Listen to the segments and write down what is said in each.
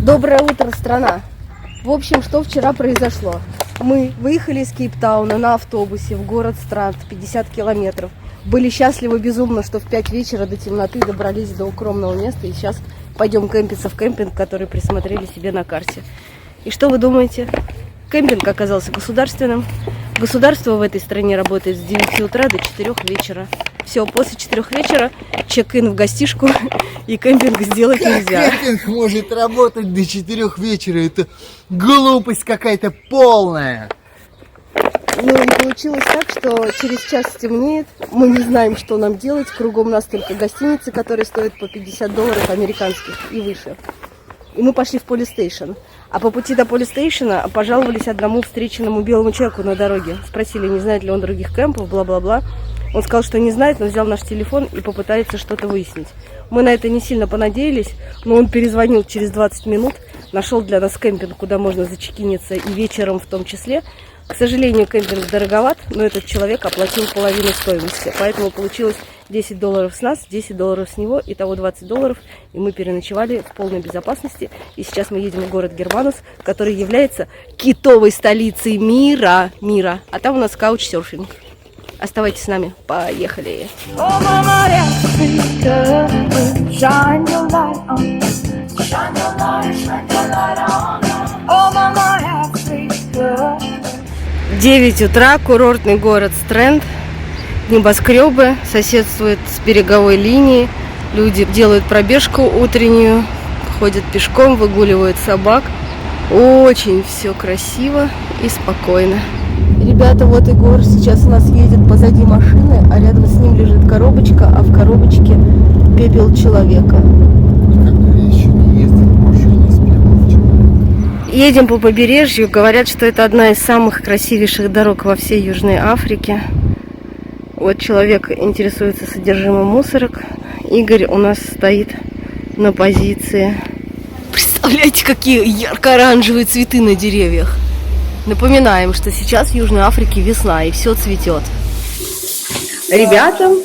Доброе утро, страна! В общем, что вчера произошло? Мы выехали из Кейптауна на автобусе в город Странт, 50 километров. Были счастливы безумно, что в 5 вечера до темноты добрались до укромного места. И сейчас пойдем кемпиться в кемпинг, который присмотрели себе на карте. И что вы думаете? Кемпинг оказался государственным. Государство в этой стране работает с 9 утра до 4 вечера. Все, после 4 вечера чек-ин в гостишку и кемпинг сделать нельзя. Кемпинг может работать до 4 вечера. Это глупость какая-то полная. Ну и получилось так, что через час стемнеет. Мы не знаем, что нам делать. Кругом нас только гостиницы, которые стоят по $50 американских и выше. И мы пошли в полистейшн. А по пути до полистейшена пожаловались одному встреченному белому человеку на дороге. Спросили, не знает ли он других кемпов, бла-бла-бла. Он сказал, что не знает, но взял наш телефон и попытается что-то выяснить. Мы на это не сильно понадеялись, но он перезвонил через 20 минут, нашел для нас кемпинг, куда можно зачекиниться и вечером в том числе. К сожалению, кемпинг дороговат, но этот человек оплатил половину стоимости. Поэтому получилось $10 с нас, $10 с него, итого $20. И мы переночевали в полной безопасности. И сейчас мы едем в город Германус, который является китовой столицей мира. А там у нас каучсерфинг. Оставайтесь с нами. Поехали. В 9 утра, курортный город Стрэнд, небоскребы, соседствует с береговой линией, люди делают пробежку утреннюю, ходят пешком, выгуливают собак. Очень все красиво и спокойно. Ребята, вот Егор сейчас у нас едет позади машины, а рядом с ним лежит коробочка, а в коробочке пепел человека. Едем по побережью, говорят, что это одна из самых красивейших дорог во всей Южной Африке. Вот человек интересуется содержимым мусорок. Игорь у нас стоит на позиции. Представляете, какие ярко-оранжевые цветы на деревьях. Напоминаем, что сейчас в Южной Африке весна и все цветет. Ребята,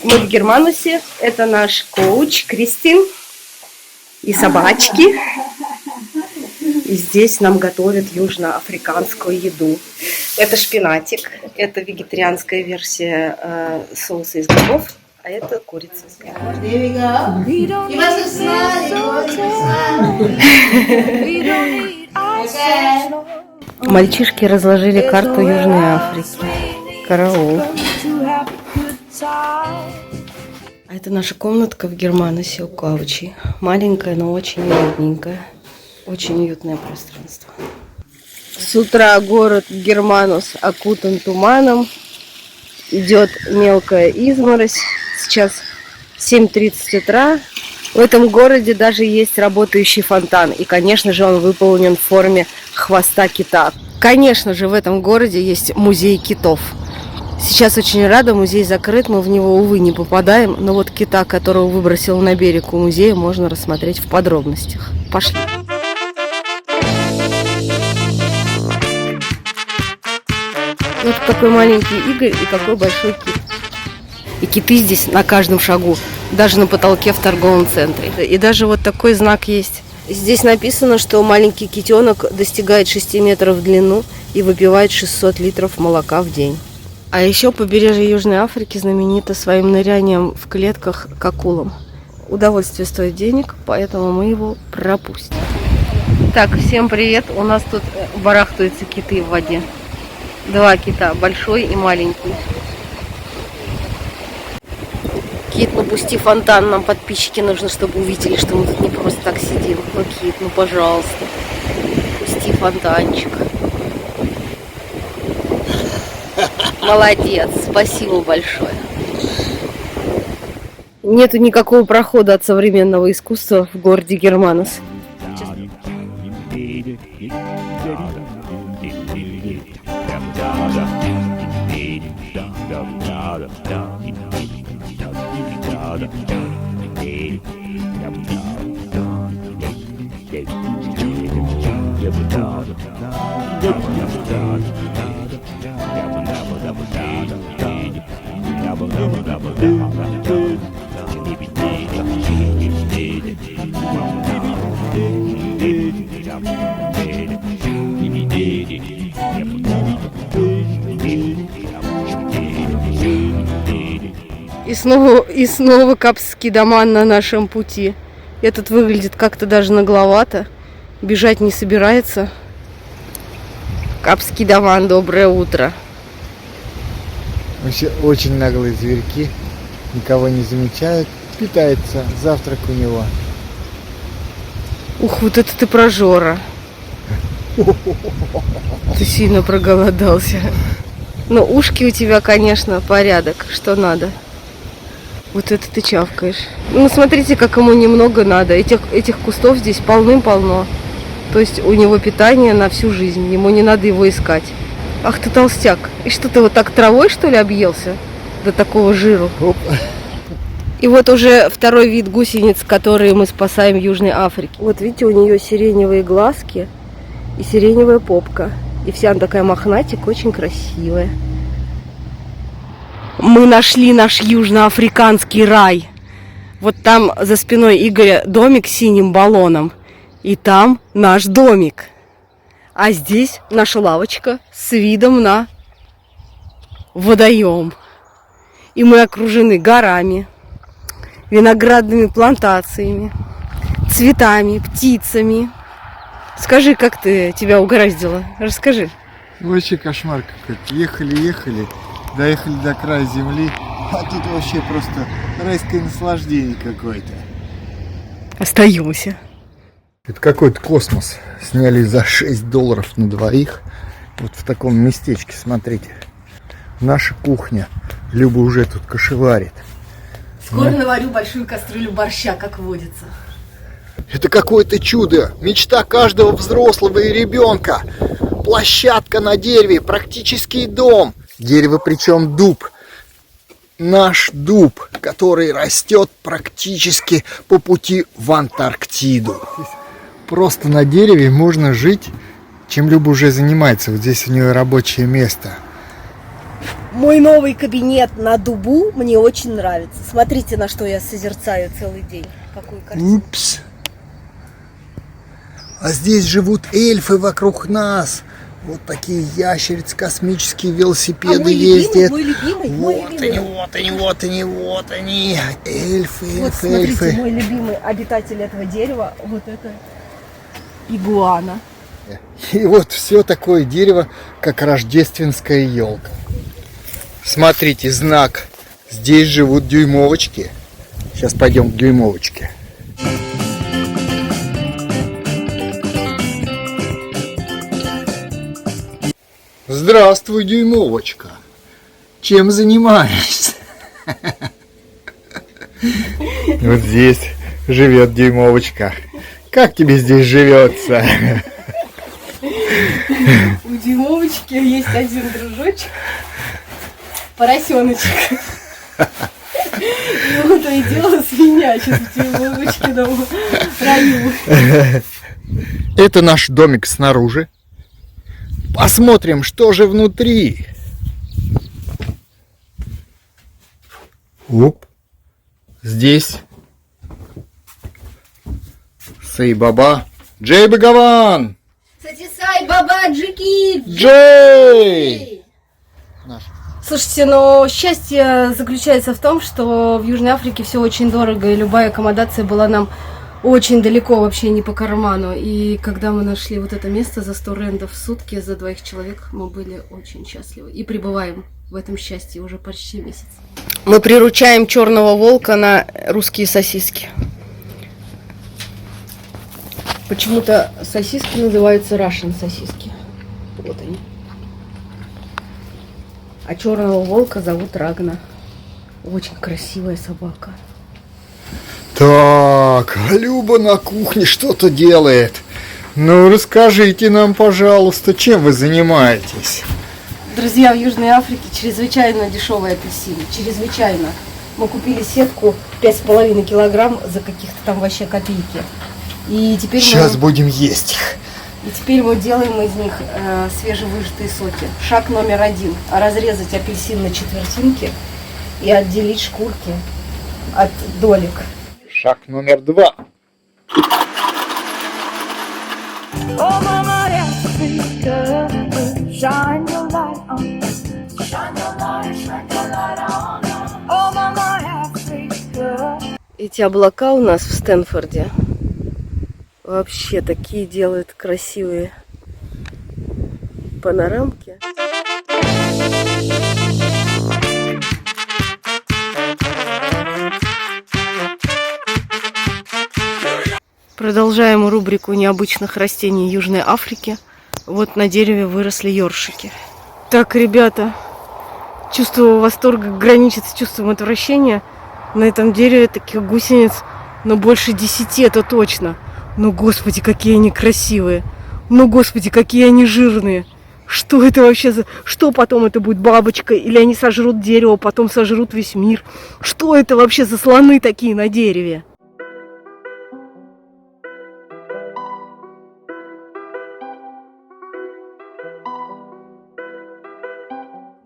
мы в Германусе. Это наш коуч Кристин и собачки. И здесь нам готовят южноафриканскую еду. Это шпинатик, это вегетарианская версия соуса из грибов, а это курица. Мальчишки разложили карту Южной Африки. Караул. А это наша комнатка в Германусе у Каучи. Маленькая, но очень уютненькая. Очень уютное пространство. С утра город Германус окутан туманом. Идет мелкая изморозь. Сейчас 7:30 утра. В этом городе даже есть работающий фонтан. И, конечно же, он выполнен в форме хвоста кита. Конечно же, в этом городе есть музей китов. Сейчас очень рада, музей закрыт, мы в него, увы, не попадаем. Но вот кита, которого выбросил на берег у музея, можно рассмотреть в подробностях. Пошли. Вот такой маленький Игорь и какой большой кит. И киты здесь на каждом шагу, даже на потолке в торговом центре. И даже вот такой знак есть. Здесь написано, что маленький китенок достигает 6 метров в длину и выпивает 600 литров молока в день. А еще побережье Южной Африки знаменито своим нырянием в клетках к акулам. Удовольствие стоит денег, поэтому мы его пропустим. Так, всем привет. У нас тут барахтаются киты в воде. 2 кита, большой и маленький. Кит, ну пусти фонтан, нам подписчики нужно, чтобы увидели, что мы тут не просто так сидим. Ну, Кит, ну пожалуйста, пусти фонтанчик. Молодец, спасибо большое. Нету никакого прохода от современного искусства в городе Германус. И снова капские дома на нашем пути. Этот выглядит как-то даже нагловато. Бежать не собирается. Капский доман, доброе утро. Вообще очень наглые зверьки. Никого не замечают. Питается. Завтрак у него. Ух, вот это ты прожора. Ты сильно проголодался. Но ушки у тебя, конечно, порядок. Что надо? Вот это ты чавкаешь. Ну, смотрите, как ему немного надо. Этих кустов здесь полным-полно. То есть у него питание на всю жизнь. Ему не надо его искать. Ах ты толстяк. И что, ты вот так травой, что ли, объелся? До такого жиру. Оп. И вот уже второй вид гусениц, которые мы спасаем в Южной Африке. Вот видите, у нее сиреневые глазки и сиреневая попка. И вся она такая мохнатик, очень красивая. Мы нашли наш южноафриканский рай. Вот там за спиной Игоря домик с синим баллоном. И там наш домик. А здесь наша лавочка с видом на водоем. И мы окружены горами, виноградными плантациями, цветами, птицами. Скажи, как тебя угораздило? Расскажи. Вообще кошмар какой-то. Ехали, доехали до края земли, а тут вообще просто райское наслаждение какое-то. Остаемся. Это какой-то космос. Сняли за $6 на двоих. Вот в таком местечке, смотрите. Наша кухня. Люба уже тут кошеварит. Скоро наварю большую кастрюлю борща, как водится. Это какое-то чудо. Мечта каждого взрослого и ребенка. Площадка на дереве, практически дом. Дерево причем дуб. Наш дуб, который растет практически по пути в Антарктиду. Просто на дереве можно жить, чем Люба уже занимается. Вот здесь у нее рабочее место. Мой новый кабинет на дубу мне очень нравится. Смотрите, на что я созерцаю целый день. Какую картину. Упс. А здесь живут эльфы вокруг нас. Вот такие ящерицы, космические велосипеды мой ездят. Мой любимый. Вот они. Эльфы, Вот смотрите, мой любимый обитатель этого дерева. Вот это игуана. И вот все такое дерево, как рождественская елка. Смотрите, знак. Здесь живут дюймовочки. Сейчас пойдем к дюймовочке. Здравствуй, дюймовочка. Чем занимаешься? Вот здесь живет дюймовочка. Как тебе здесь живется? У дюймовочки есть один дружочек. Поросеночек. Ему то и дело свинья сейчас в дюймовочкином раю. Это наш домик снаружи. Посмотрим, что же внутри. Оп. Здесь Сей Баба. Джей Багаван. Сатисай баба джики. Джей. Слушайте, но счастье заключается в том, что в Южной Африке все очень дорого, и любая аккомодация была нам очень далеко, вообще не по карману. И когда мы нашли вот это место за 100 рендов в сутки за 2 человек, мы были очень счастливы. И пребываем в этом счастье уже почти месяц. Мы приручаем черного волка на русские сосиски. Почему-то сосиски называются Russian сосиски. Вот они. А черного волка зовут Рагна. Очень красивая собака. Так, Люба на кухне что-то делает. Ну, расскажите нам, пожалуйста, чем вы занимаетесь? Друзья, в Южной Африке чрезвычайно дешевые апельсины. Чрезвычайно. Мы купили сетку 5,5 килограмм за каких-то там вообще копейки. И теперь Сейчас будем есть их. И теперь мы делаем из них свежевыжатые соки. Шаг номер 1. Разрезать апельсин на четвертинки и отделить шкурки от долек. Шаг номер 2. Oh, Mama Africa, shine your light on us. Shine your light on us. Oh, Mama Africa. Эти облака у нас в Стэнфорде вообще такие делают красивые панорамки. Продолжаем рубрику необычных растений Южной Африки. Вот на дереве выросли ёршики. Так, ребята, чувство восторга граничит с чувством отвращения. На этом дереве таких гусениц, но больше 10, это точно. Ну, господи, какие они красивые. Ну, господи, какие они жирные. Что это вообще за... Что потом это будет, бабочка? Или они сожрут дерево, потом сожрут весь мир? Что это вообще за слоны такие на дереве?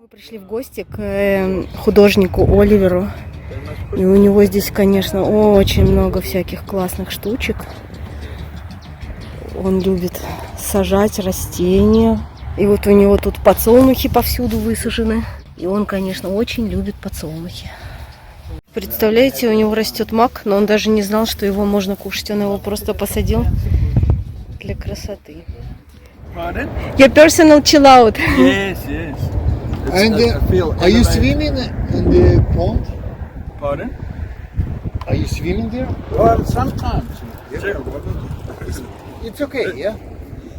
Мы пришли в гости к художнику Оливеру. И у него здесь, конечно, очень много всяких классных штучек. Он любит сажать растения. И вот у него тут подсолнухи повсюду высажены. И он, конечно, очень любит подсолнухи. Представляете, у него растет мак, но он даже не знал, что его можно кушать. Он его просто посадил для красоты. Pardon? Your personal chill out. Yes, yes. And are you swimming in the pond? Pardon? Are you swimming there? Well, sometimes. It's okay, yeah?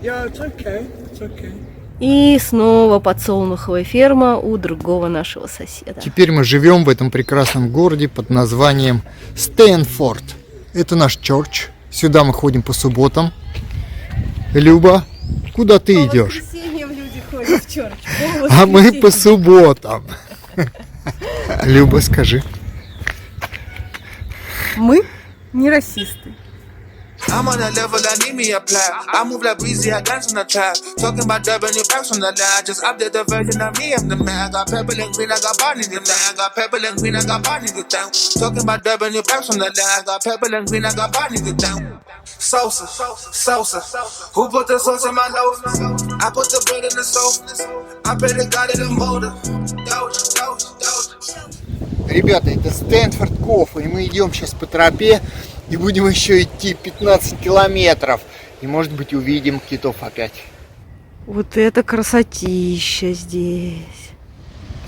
Yeah, it's okay. It's okay. И снова подсолнуховая ферма у другого нашего соседа. Теперь мы живем в этом прекрасном городе под названием Стэнфорд. Это наш черч. Сюда мы ходим по субботам. Люба, куда ты идешь? По воскресеньям люди ходят в черч. А мы по субботам. Люба, скажи. Мы не расисты. I'm on a level, I need me a plaque. I move like breezy, I dance on the track. Talking about dubbing your backs on the line. I just update the version of me, I'm the man. I got purple and green, I got Barney the man. I got purple and green, I got Barney the town. Talking about dubbing your backs on the line. I got purple and green, I got Barney the town. Sosa, Sosa. Who put the sauce in my loaf? I put the bread in the stove. I pray to God in the motor. Ребята, это Стэнфорд Коф, и мы идем сейчас по тропе и будем еще идти 15 километров. И, может быть, увидим китов опять. Вот это красотища здесь.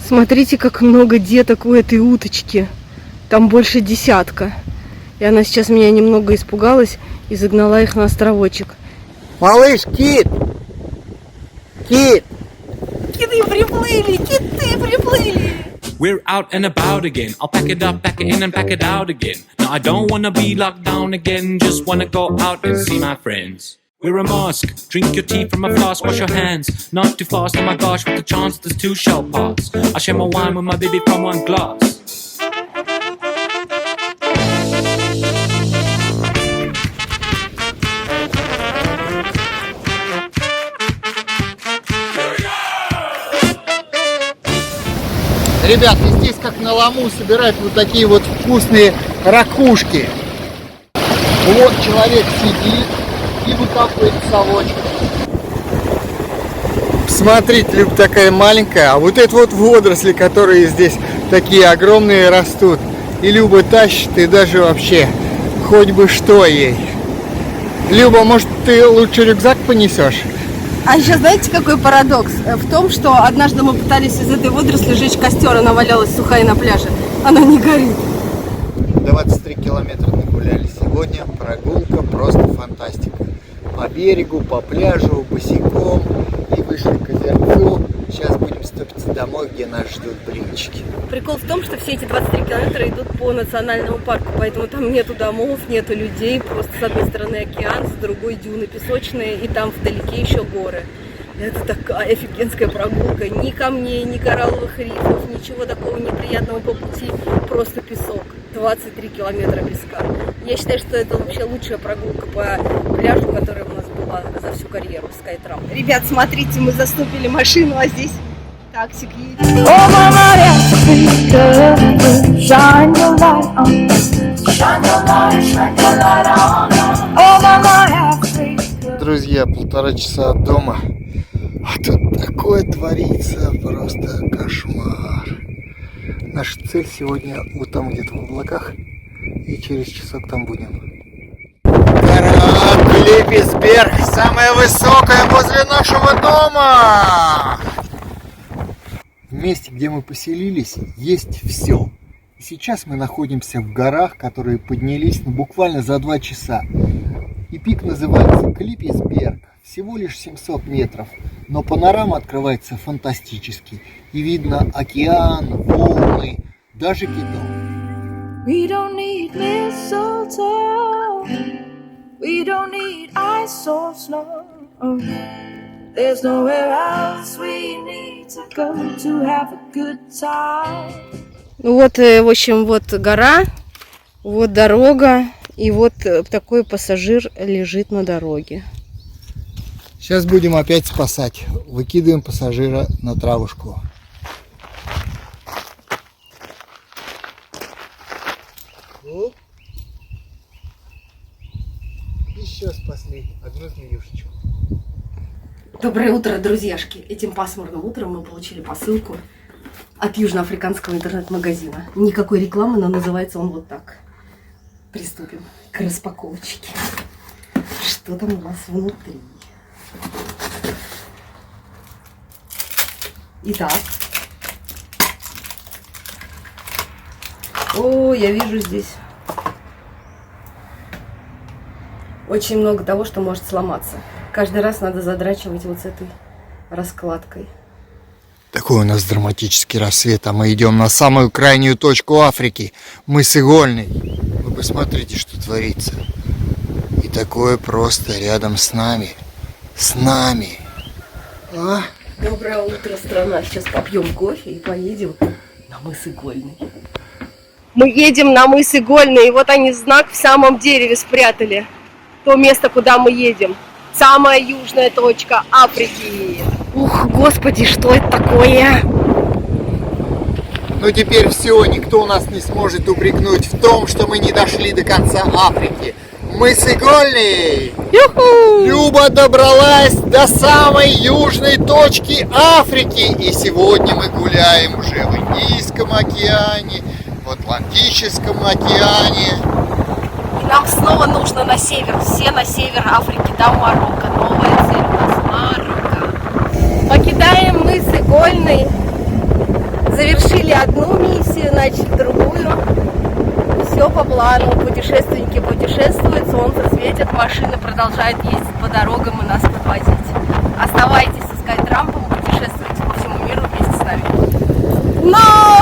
Смотрите, как много деток у этой уточки. Там больше 10. И она сейчас меня немного испугалась и загнала их на островочек. Малыш, кит! Кит! Киты приплыли! Киты приплыли! We're out and about again. I'll pack it up, pack it in and pack it out again. Now I don't wanna be locked down again. Just wanna go out and see my friends. Wear a mask, drink your tea from a flask, wash your hands. Not too fast, oh my gosh, with the chance there's 2 shall pass. I share my wine with my baby from 1 glass. Ребята, здесь как на лому собирают вот такие вот вкусные ракушки. Вот человек сидит и выкапывает совочек. Смотрите, Люб такая маленькая, а вот это вот водоросли, которые здесь такие огромные растут. И Люба тащит, и даже вообще хоть бы что ей. Люба, может, ты лучше рюкзак понесешь? А еще знаете, какой парадокс? В том, что однажды мы пытались из этой водоросли жечь костер, она валялась сухая на пляже. Она не горит. 23 километра нагуляли сегодня. Прогулка просто фантастика. По берегу, по пляжу, босиком. И вышли к озерцу. Сейчас будем стопиться домой, где нас ждут блинчики. Прикол в том, что все эти 23 километра идут по национальному парку, поэтому там нету домов, нету людей, просто с одной стороны океан, с другой дюны песочные, и там вдалеке еще горы. Это такая офигенская прогулка, ни камней, ни коралловых рифов, ничего такого неприятного по пути, просто песок. 23 километра песка. Я считаю, что это вообще лучшая прогулка по пляжу, которая у нас была за всю карьеру Skytram. Ребят, смотрите, мы заступили машину, а здесь таксик едет. Oh, Mama Africa, shine your light on us. Shine your light on us. Oh, Mama Africa. Друзья, друзья, 1,5 часа от дома. А тут такое творится, просто кошмар. Наша цель сегодня вот там где-то в облаках. И через часок там будем. Гора Клипписберг, самая высокая возле нашего дома. В месте, где мы поселились, есть все. Сейчас мы находимся в горах, которые поднялись буквально за 2 часа. И пик называется Клипписберг. Всего лишь 700 метров. Но панорама открывается фантастически. И видно океан, волны, даже китов. We don't need mistletoe. We don't need ice or snow. There's nowhere else we need to go to have a good time. Ну вот, в общем, вот гора, вот дорога, и вот такой пассажир лежит на дороге. Сейчас будем опять спасать. Выкидываем пассажира на травушку. Оп. Еще спасли одну змеюшечку. Доброе утро, друзьяшки! Этим пасмурным утром мы получили посылку от южноафриканского интернет-магазина. Никакой рекламы, но называется он вот так. Приступим к распаковочке. Что там у нас внутри? Итак. О, я вижу здесь очень много того, что может сломаться. Каждый раз надо задрачивать вот с этой раскладкой. Такой у нас драматический рассвет, а мы идем на самую крайнюю точку Африки, мыс Игольный. Вы посмотрите, что творится. И такое просто рядом с нами. С нами. А? Доброе утро, страна. Сейчас попьем кофе и поедем на мыс Игольный. Мы едем на мыс Игольный, и вот они знак в самом дереве спрятали. То место, куда мы едем. Самая южная точка Африки. Ух, господи, что это такое? Ну теперь все, никто у нас не сможет упрекнуть в том, что мы не дошли до конца Африки. Мыс Игольный! Ю-ху! Люба добралась до самой южной точки Африки. И сегодня мы гуляем уже в Индийском океане, в Атлантическом океане. И нам снова нужно на север. Все на север Африки, до Марокко. Новая цель у нас Марокко. Покидаем мыс Игольный. Завершили одну миссию, начали другую. Все по плану. Путешественники путешествуют, солнце светит, машины продолжают ездить по дорогам и нас подвозить. Оставайтесь искать рампу, путешествуйте по всему миру вместе с нами. Но!